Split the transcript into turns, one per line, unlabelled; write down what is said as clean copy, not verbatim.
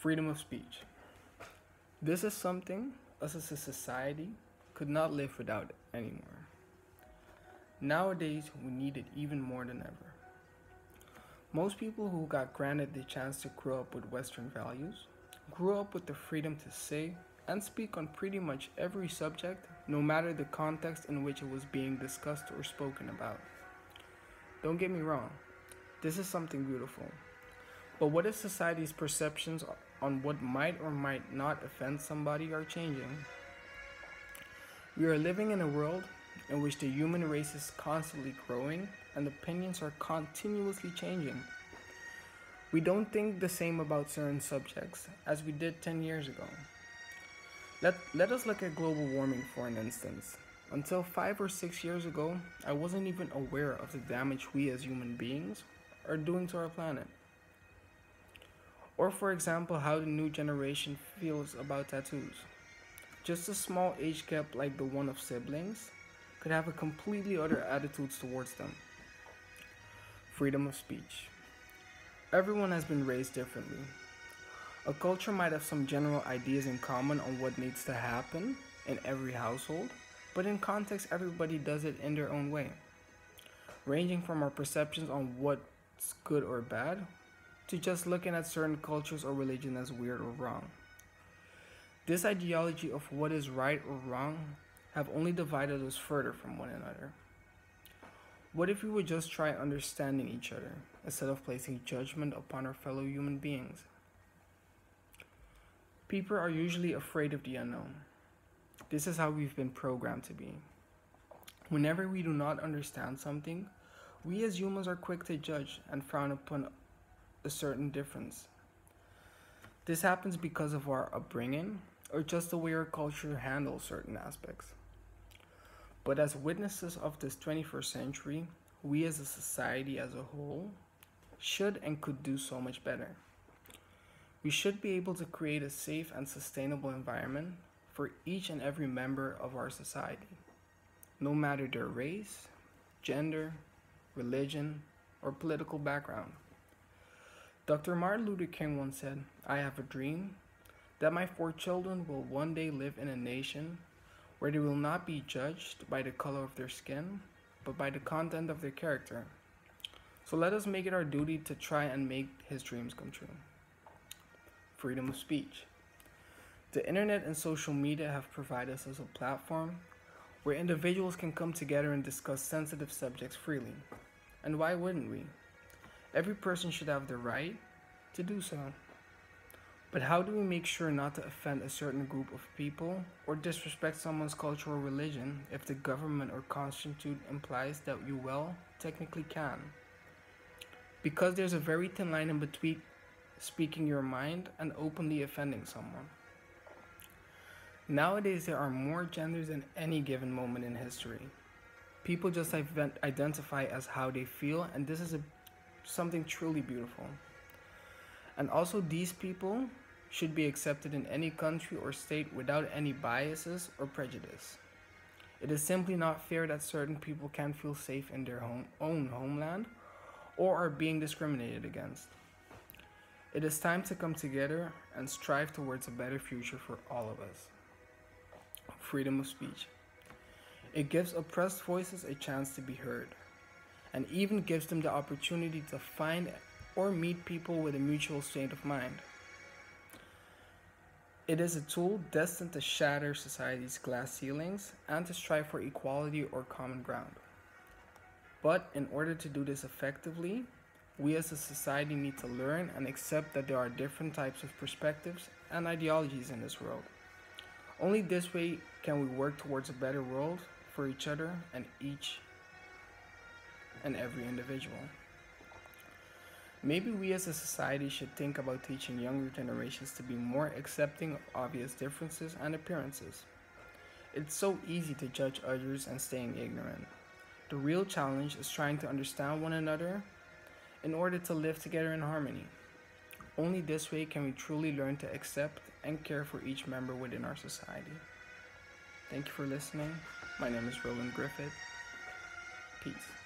Freedom of speech. This is something us as a society could not live without anymore. Nowadays, we need it even more than ever. Most people who got granted the chance to grow up with Western values grew up with the freedom to say and speak on pretty much every subject, no matter the context in which it was being discussed or spoken about. Don't get me wrong, this is something beautiful. But what if society's perceptions on what might or might not offend somebody are changing? We are living in a world in which the human race is constantly growing and opinions are continuously changing. We don't think the same about certain subjects as we did 10 years ago. Let us look at global warming for an instance. Until 5 or 6 years ago, I wasn't even aware of the damage we as human beings are doing to our planet. Or for example, how the new generation feels about tattoos. Just a small age gap like the one of siblings could have a completely other attitudes towards them. Freedom of speech. Everyone has been raised differently. A culture might have some general ideas in common on what needs to happen in every household, but in context, everybody does it in their own way, ranging from our perceptions on what's good or bad, to just looking at certain cultures or religion as weird or wrong. This ideology of what is right or wrong have only divided us further from one another. What if we would just try understanding each other instead of placing judgment upon our fellow human beings? People are usually afraid of the unknown. This is how we've been programmed to be. Whenever we do not understand something, we as humans are quick to judge and frown upon a certain difference. This happens because of our upbringing or just the way our culture handles certain aspects. But as witnesses of this 21st century, we as a society as a whole should and could do so much better. We should be able to create a safe and sustainable environment for each and every member of our society, no matter their race, gender, religion, or political background. Dr. Martin Luther King once said, "I have a dream that my 4 children will one day live in a nation where they will not be judged by the color of their skin, but by the content of their character." So let us make it our duty to try and make his dreams come true. Freedom of speech. The internet and social media have provided us a platform where individuals can come together and discuss sensitive subjects freely. And why wouldn't we? Every person should have the right to do so. But how do we make sure not to offend a certain group of people or disrespect someone's culture or religion if the government or constitution implies that you technically can? Because there's a very thin line in between speaking your mind and openly offending someone. Nowadays, there are more genders than any given moment in history. People just identify as how they feel, and this is something truly beautiful. And also, these people should be accepted in any country or state without any biases or prejudice. It is simply not fair that certain people can't feel safe in their own homeland or are being discriminated against. It is time to come together and strive towards a better future for all of us. Freedom of speech. It gives oppressed voices a chance to be heard, and even gives them the opportunity to find or meet people with a mutual state of mind. It is a tool destined to shatter society's glass ceilings and to strive for equality or common ground. But in order to do this effectively, we as a society need to learn and accept that there are different types of perspectives and ideologies in this world. Only this way can we work towards a better world for each other and each and every individual. Maybe we as a society should think about teaching younger generations to be more accepting of obvious differences and appearances. It's so easy to judge others and staying ignorant. The real challenge is trying to understand one another in order to live together in harmony. Only this way can we truly learn to accept and care for each member within our society. Thank you for listening. My name is Roland Griffith. Peace.